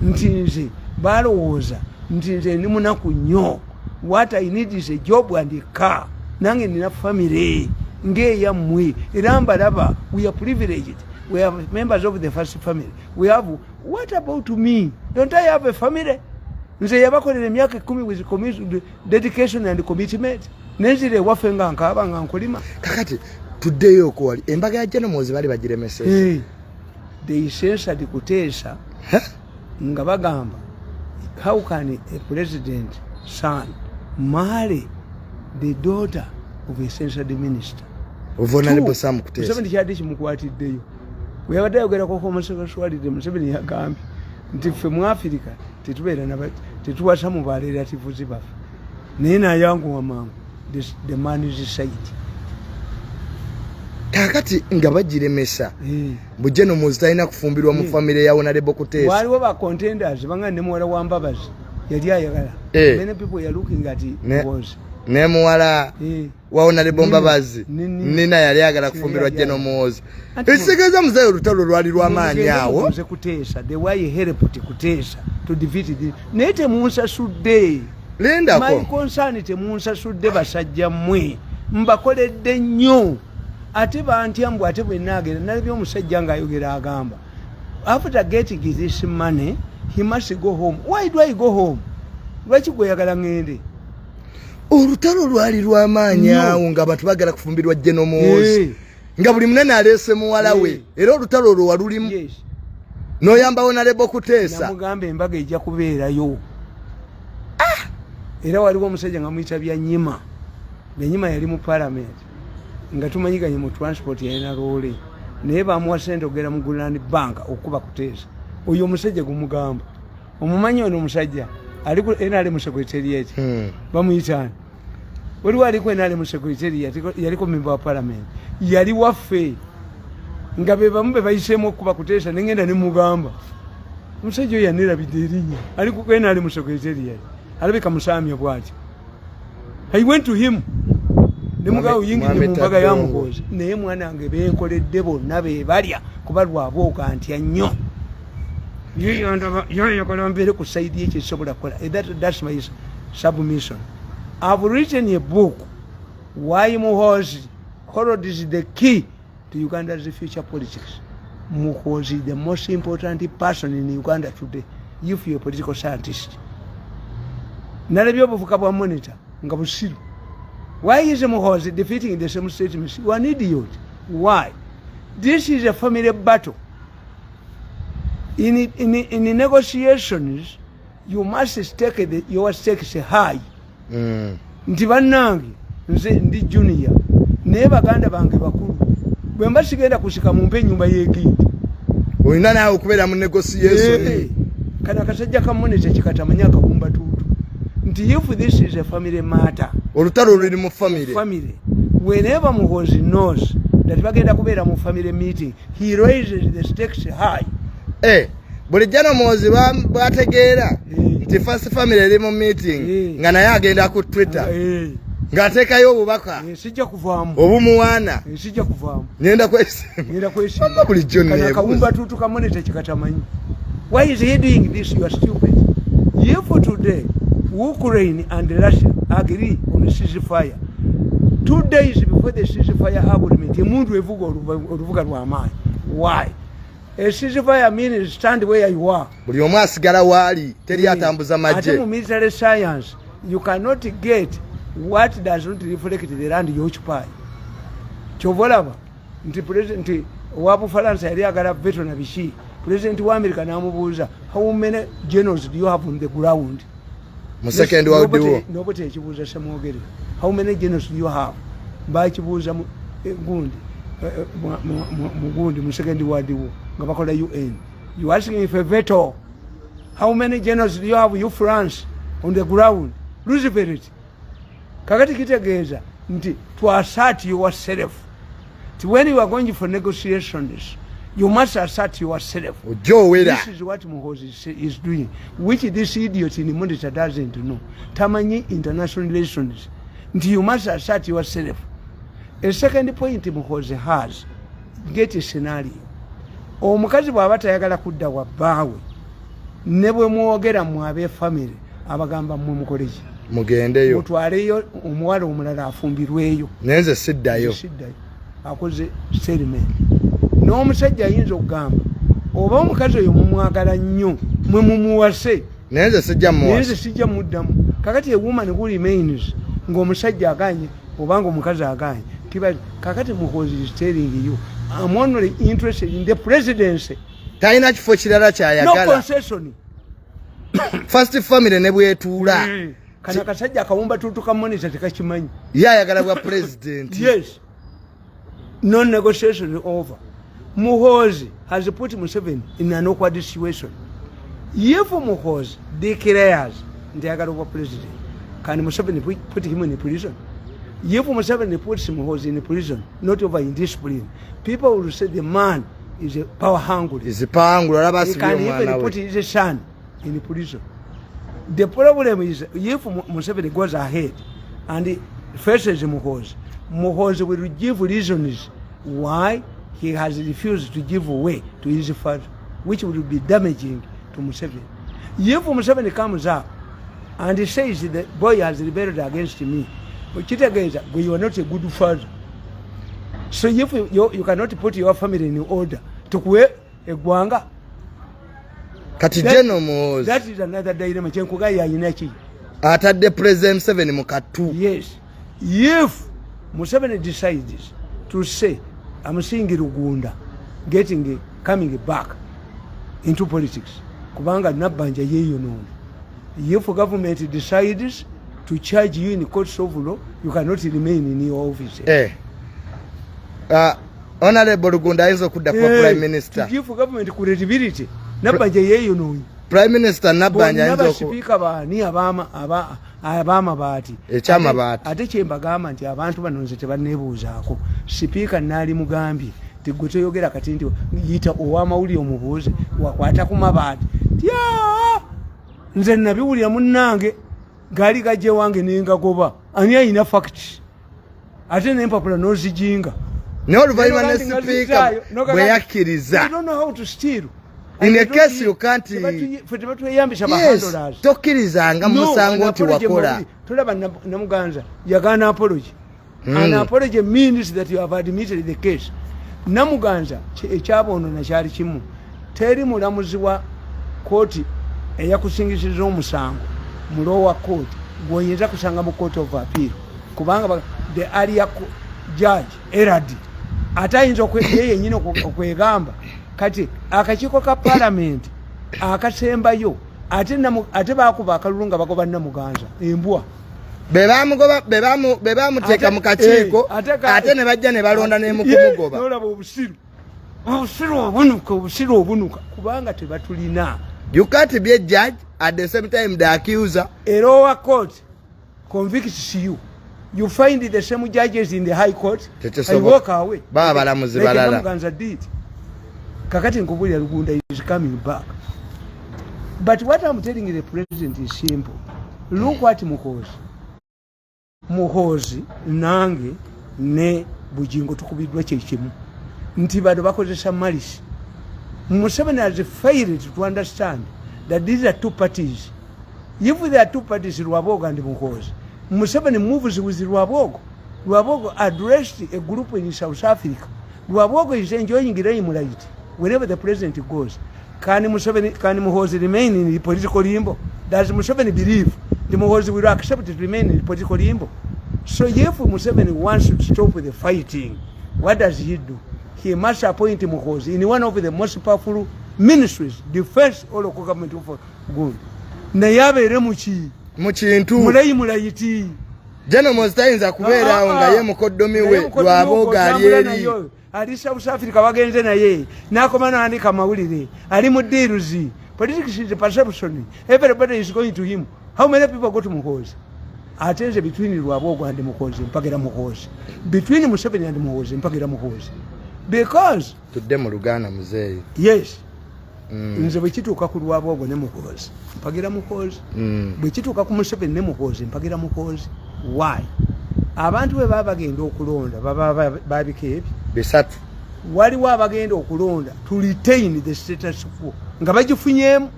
Nti nze balowooza nti nze ndi munaku nnyo. What I need is a job and a car. Nange nina family ng'eyammwe. Era mbalaba we are privileged. We are members of the first family. We have, what about me? Don't I have a family? Nze yabakolera emyaka 10 with dedication and commitment. Nenzire waffe nga nkaaba nga nkolima. Kakati tuddeyo okwali embaga ya General Muhoozi bali bagiremeseza. They censored kuteesa nga bagamba how can a president son marry the daughter of a censored minister? Vulnerable Sam kuteesa. Museveni kyadde kimukwatiddeyo. We yabadde ayogerako homosexuality Museveni yagambye nti ffe mu Africa tetubeera tetuwasa mu barelatives baffe. Naye nayanguwa mangu the man is side. Kakati nga bagiremesa. Bu General Muhoozi talina kufumbirwa mu family ya Honorable Kuteesa. Waliwo ba contenders banga ne muwala wa Mbabazi yali ayagala. Many people are looking at it was. Ne muwala wa Honorable Mbabazi nina yali ayagala kufumbirwa General Muhoozi. Ekisegeeza muzayo olutalo lwali lw'amaanyi awo. Nze Kuteesa the way he helped Kuteesa to defeat the naye temunsasudde. Lindako. My concern temunsasudde basajja mmwe mbakoledde nnyo. Ate bantyambu ate bwe naagera nalabye omusajja ng'ayogera agamba after getting this money he must go home. Why do I go home? Lwaki gweyagala ngende? Olutalo lwali lw'amaanyi awo nga abantu bagala kufumbirwa General Muhoozi nga buli munene aleese muwala we era olutalo olwo walulimu n'oyamba Honorable Kuteesa. Namugamba embaga ejja kubeerayo. Era waliwo omusajja nga muyita Byanyima. Byanyima yali mu parliament nga tumanyiganye mu transport yalina loole naye bamuwa ssente ogera mu Grand Bank okuba Kuteesa oyo omusajja gumugamba omumanyi ono omusajja aliko enale mu secretariat bamuyitani waliwo aliko enale mu secretariat yaliko member wa parliament yali waffe nga be bamu be bayiseemu okuba kuteesa nengenda ne mugamba omusajja oyo yanirabidde erinnya aliko enale mu secretariat alabika musaamya bw'ati I went to him nemugawo yingidde mu mbaga ya Muhoozi naye mwana wange benkoledde bonna be balya kuba lwabooka ntya nnyo yoyagala mbeere ku saidi yekyo ekisobola kukola. That's my submission. I've written a book, Why Muhoozi Holod is the key to Uganda's future politics. Muhoozi is the most important person in Uganda today, if you're a political scientist. Nalabye obuvuka bwa monitor nga busiru. Why is Muhoozi defeating the same statements? You are an idiot. Why? This is a family battle. In negotiations, you must stake your stakes high. Nti bannange nze ndi junior naye baganda bange bakulu bwe mbasigenda kusika mu mpe nyumba y'ekindi olina naawe okubeera mu negotiation kana kasajja kamonete kikatamanya akabumba tuutu nti if this is a family matter olutalo luli mu family whenever Muhoozi knows that bagenda kubeera mu family meeting he raises the stakes high. Bulijjano Muhoozi bwategeera nti first family eri mu meeting nga naye agenda ku Twitter ng'ateekayo obubaka sijja kuvaamu obumuwaana sijja kuvaamu ngenda kwesimba bulijjo kana kawumba tuutu kamonete kikatamanyi. Why is he doing this? You are stupid. If today Ukraine and Russia agree on a ceasefire 2 days before the ceasefire agreement emuntu evuga oluvuga lw'amaanyi. Why? A ceasefire means stand where you are. Buli omu asigala waali teri atambuza majje. Ate mu military science you cannot get what does not reflect the land you occupy. Chovolaba nti president wa Bufaransa yali agala veto na bishi. President wa America namubuuza how many generals do you have on the ground? Mu second world war. Nobody ekibuuza Samwogere. How many generals do you have? Bakibuuza mu gundi. Mugundi mu second world war nga bakola UN. You asking if a veto? How many generals do you have, you France, on the ground? Roosevelt. Kakati kitegeeza nti to assert yourself. When you are going for negotiations, you must assert yourself. This is what Muhoozi is doing, which this idiot in Monitor doesn't know. Tamanyi international relations. You must assert yourself. A second point Muhoozi has, get a scenario. Omukazi bw'aba tayagala kudda wa bbaawe ne bwe mwogera mu abe family abagamba mmwe mukoleki mugendeyo mutwaleyo omuwala omulala afumbirweyo nenze siddayo akoze statement n'omusajja ayinza okugamba oba omukazi oyo mumwagala nnyo mwe mumuwase nenze sijja muddamu kakati a woman who remains ng'omusajja aganye obanga omukazi aganye kibali kakati Muhoozi is telling you I'm only interested in the presidency. Taina kifo kirala kyayagala. No concession. First family ne bwetuula. Kana kasajja akawumba tuutu ka monitor tekakimanyi. Yayagala bwa president. Yes. No negotiation over. Muhoozi has put Museveni in an awkward situation. If Muhoozi declares ndayagala bwa president, can Museveni put him in prison? If Museveni puts Muhoozi in prison, not over indiscipline, people will say the man is a power hungry. He can even put his son in prison. The problem is, if Museveni goes ahead and he faces Muhoozi, Muhoozi will give reasons why he has refused to give way to his father, which will be damaging to Museveni. If Museveni comes up and he says the boy has rebelled against me, kitegeeza you are not a good father. So if you cannot put your family in order tukuwe eggwanga kati General Muhoozi, that is another dilemma kyenkuga yayina ki atadde President Museveni mu katu. Yes, if Museveni decides to say I'm seeing Rugunda coming back into politics kubanga nabbanja yeeyonoona, if government decides to charge you in courts of law, you cannot remain in your office. Honorable Rugunda is okudda kwa Prime Minister. To give government credibility, Nabbanja yeyo no Prime Minister Nabbanja ayinza speaker bani abama baati echama baati ate kyembagamba nti abantu bano nze tebanneebuuzaako speaker nali mugambye tigwe toyogera kati nti yita ow'amawulire omubuuze wakwata ku mabaati tya nze nabiwulira munnange gaali gajje wange nengagoba ani ayina fact ate nempapula n'ozijinga n'oluvannyuma ne speaker bwe yakkiriza. In a case you can't tokkirizanga musango nti wakola. Tulaba Namuganza yagana apology. An apology means that you have admitted the case. Namuganza ekyabono na kyali kimu teri mulamuzi wa kooti eyakusingisiza omusango mu lower court gwoyinza kusanga mu court of appeal kubanga the area judge eradi atayinza okweye nyine okwegamba kati akakiiko ka parliament akasembayo ate bakuba akalulunga bagoba Namuganza embwa bebamuteeka mu kakiiko ate ne bajja ne balonda n'emukumugoba. Nolaba obusiru obunuka kubanga tebatulina. You can't be a judge at the same time the accuser. A lower court convicts you. You find the same judges in the high court and walk away. Balamuzi balala. Namuganza did. Kakati nkubulira Lugunda is coming back. But what I'm telling the president is simple. Look what Muhozi nange ne Bujingo tukubidwa kyekimu. Nti bado bakozesa malisi. Museveni has failed to understand that these are two parties. If there are two parties, Rwabogo and Muhozi, Museveni moves with Rwabogo. Rwabogo addressed a group in South Africa. Rwabogo is enjoying the immorality wherever the president goes. Can Muhozi remain in the political limbo? Does Museveni believe the Muhozi will accept to remain in the political limbo? So if Museveni wants to stop the fighting, what does he do? He must appoint Muhozi in one of the most powerful ministries, the first all government for good. Nayabe remuchi muchintu mulayiti Jeno mostayinza kubeera nga ye mukoddomi we Rwabogo ali ali South Africa wagenze naye nakoma naandika mawulire ali mu deals. Politics is a perception. Everybody is going to him. How many people go to Muhozi? Atenze between Rwabogo and Muhozi mpagira Muhozi, between Museveni and Muhozi mpagira Muhozi, because tudde mu Luganda muzeeyi. Yes. Nze bwe kituuka ku Rwabogo ne Muhozi mpagira Muhozi, bwe kituuka ku Museveni ne Muhozi mpagira Muhozi. Why? Abantu bwe baba bagenda okulonda baba babikeebi bisatu waliwo abagenda okulonda to retain the status quo nga bagifunyemu,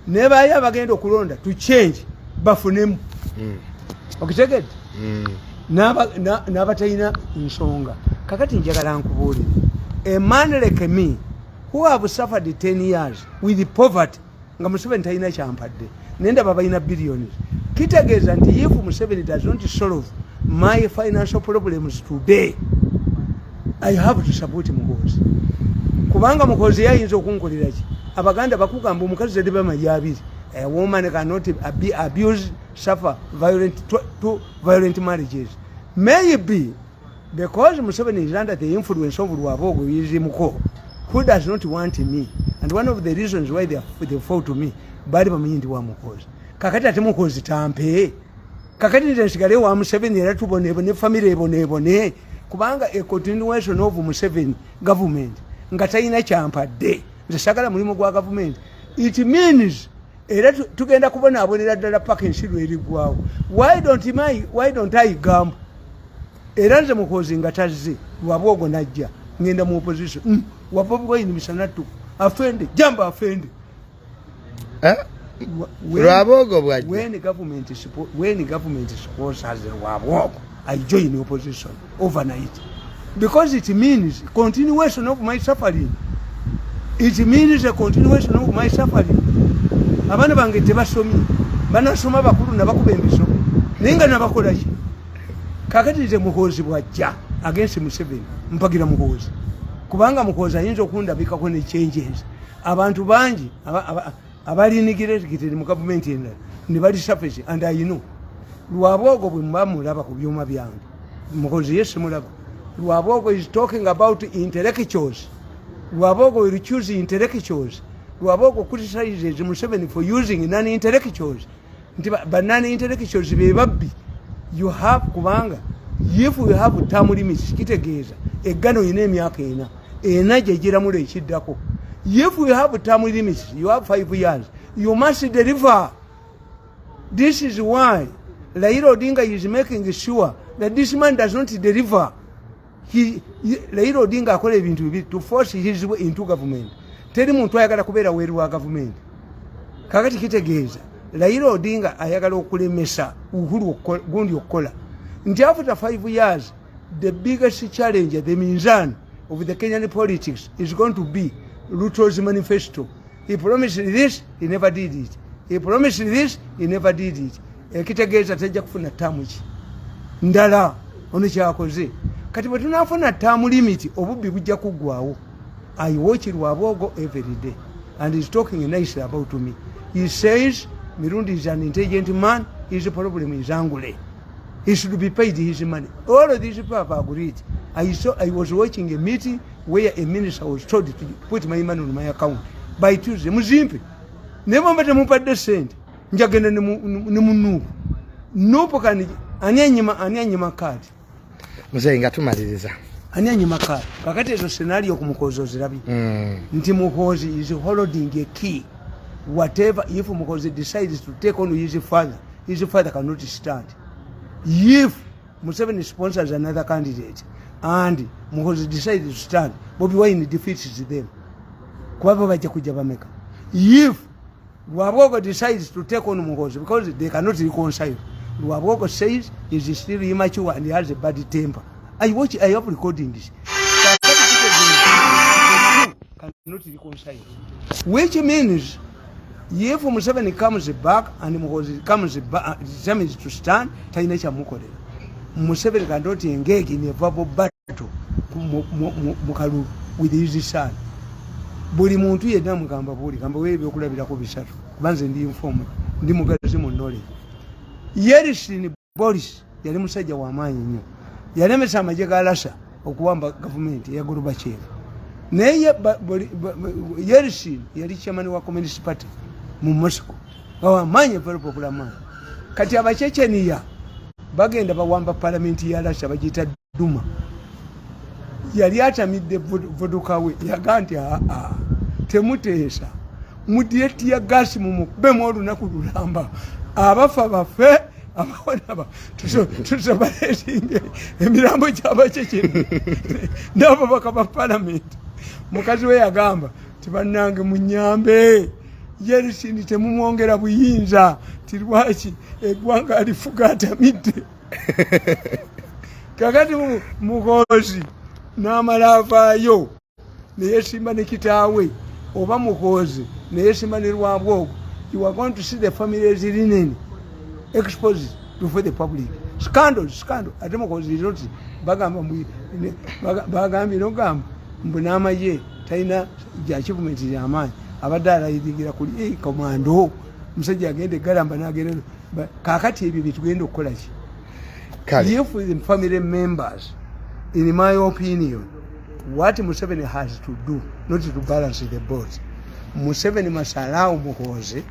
ne baye abagenda okulonda to change bafunemu. Okitegedde? N'abatalina nsonga. Kakati njagala nkubuulire, a man like me who have suffered 10 years with poverty nga Museveni talina kyampadde nendaba balina billions, kitegeeza nti if Museveni does not solve my financial problems today, I have to support Muhozi. Kubanga Muhozi yayinza okunkolera ki? Abaganda bakugamba omukazi zedde bamajja 2. A woman cannot be abused, suffer violent marriages. Maybe because Museveni is under the influence of Rwabogo Muko, who does not want me, and one of the reasons why they fought to me, bali bamanyi wa Muhozi. Kakati ate Muhozi tampe. Kakati nsigale wa Museveni era tubonebo ne family ebonebone kubanga a continuation of Museveni government nga talina kyampadde. Nze sagala mulimu gwa government. It means era tugenda kubona abonera ddala paka ensiru erigwawo. Why don't I gamble? Era nze Muhozi nga tazze Rwabogo najja ngenda mu opposition. Wapopo ini misanatu afende jamba afende. Rwabogo bwaje. When the government sponsors Rwabogo, I join the opposition overnight. Because it means continuation of my suffering. It means a continuation of my suffering. Abana bange tebasomi banasoma bakulu nabakuba embiso ninga nabakola ki kakati nze Muhozi bwajja against Museveni mpagira Muhozi kubanga Muhozi ayinza okundabikako ne changes. Abantu bangi abali integrated mu government endala ne bali surface, and I know Rwabogo bwe mbamulaba ku byuma byange Muhozi yes mulaba. Rwabogo is talking about intellectuals. Rwabogo will choose intellectuals Lwabogo criticizes Museveni for using non-intellectuals. But non-intellectuals be babbi. You have kubanga. If you have term limits, kitegeeza. Eggano ine emyaka ena. Ena gyejira mule ekiddako. If you have term limits, you have 5 years. You must deliver. This is why Raila Odinga is making sure that this man does not deliver. Raila Odinga akola ebintu bibiri to force his way into government. Teri muntu ayagala kubeera weru wa government. Kakati kitegeeza Raila Odinga ayagala okulemesa uhuru gundi okukola. Nti after 5 years, the biggest challenge, the mizan of the Kenyan politics is going to be Ruto's manifesto. He promised this, he never did it. He promised this, he never did it. Kitegeeza tajja kufuna tamu ki. Ndala ono kyakoze. Kati bwe tunafuna tamu limit obubbi bujja kuggwawo. I watch Lwabogo every day and he's talking nicely about me. He says Mirundi is an intelligent man, his problem is Angule. He should be paid his money. All of these people have agreed. I was watching a meeting where a minister was told to put my money on my account by Tuesday. Muzimpi. Never met a mupadde sent. Njagenda ne munupu. Nupu kani anyanyima kadi. Mzee ngatumaliriza. Anyanyima kadi. Kakati ezo scenario kumukozo zirabi. Nti mukozi is holding a key. Whatever, if mukozi decides to take on his father cannot stand. If Museveni sponsors another candidate and mukozi decides to stand, Bobi Wine defeats them. Kwaba baje kuja bameka. If Lwabogo decides to take on Mukozi because they cannot reconcile, Lwabogo says he's still immature and he has a bad temper. I have recording this. Cannot reconcile. Which means if Museveni comes back and Mukozi comes back, determines to stand, taina cha mukolera. Museveni cannot engage in a verbal battle mukalu with his son. Buli muntu yenna mugamba buli gamba weebyo okulabirako bisatu banze ndi informed ndi mugazi mu knowledge. Yerisini Boris yali musajja wa maanyi nnyo, yalemesa amagye ga Russia okuwamba gavumenti ya Gorbachev. Naye Yerisini yali chairman wa Communist Party mu Moscow, wa maanyi very popular man. Kati abachecheniya bagenda bawamba parliament ya Russia bagita Duma. Yali atamidde voduka we yaganti temuteesa mudieti ya gasi mumukube mu olunaku lulamba abafa bafe abawonaba tusobaletinge emirambo gy'abakekeni nabo bakaba parliament. Mukazi we yagamba tibannange munyambe Yerisini temumwongera buyinza tirwaki eggwanga alifuga atamidde. Kakati mukozi n'amala avaayo neyesimba ne kitaawe oba mukozi neyesimba ne Lwabogo, you are going to see the families linen exposed before the public. Scandal. Ate mukozi iroti bagambye nogamba mbu n'amaye talina gya kivumenti y'amaanyi abadde alayingira kuli komando musajja agende galamba n'agenda. Kaakati ebyo byetugenda okukola ki? If the family members, in my opinion, what Museveni has to do, not to balance the boat, Museveni must allow Muhoozi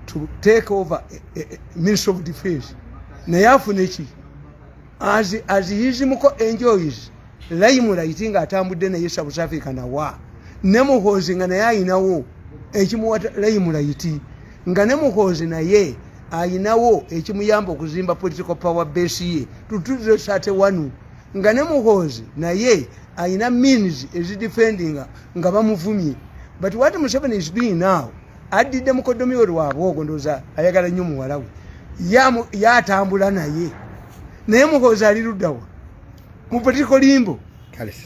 to take over Minister of Defense. Nayafunechi, as his muko enjoys, Laimura eating at Tambudena is South Africa na wa. Nemo Hosi and Ayinawo, Echimuat Laimura iti. Nganemo Hosi na ye, Ayinawo, Echimuyambo Kuzimba political power base to do the Sate Wanu. Nganemo Hosi na ye, Ayina means is defending Ngabamufumi. But what Museveni is doing now, adi demokodomi Lwabogo ndoza ayagala nnyo muwalawe yatambula naye naye Muhoozi ali luddawa mu political limbo.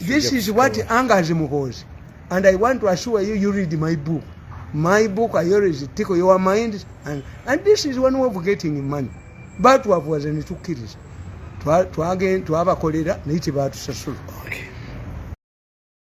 This is what angers Muhoozi, and I want to assure you, you read my book. I always tickle your mind, and this is one way of getting money. But what was an 2 kids to again to have a cholera native out to Sasulu. Okay.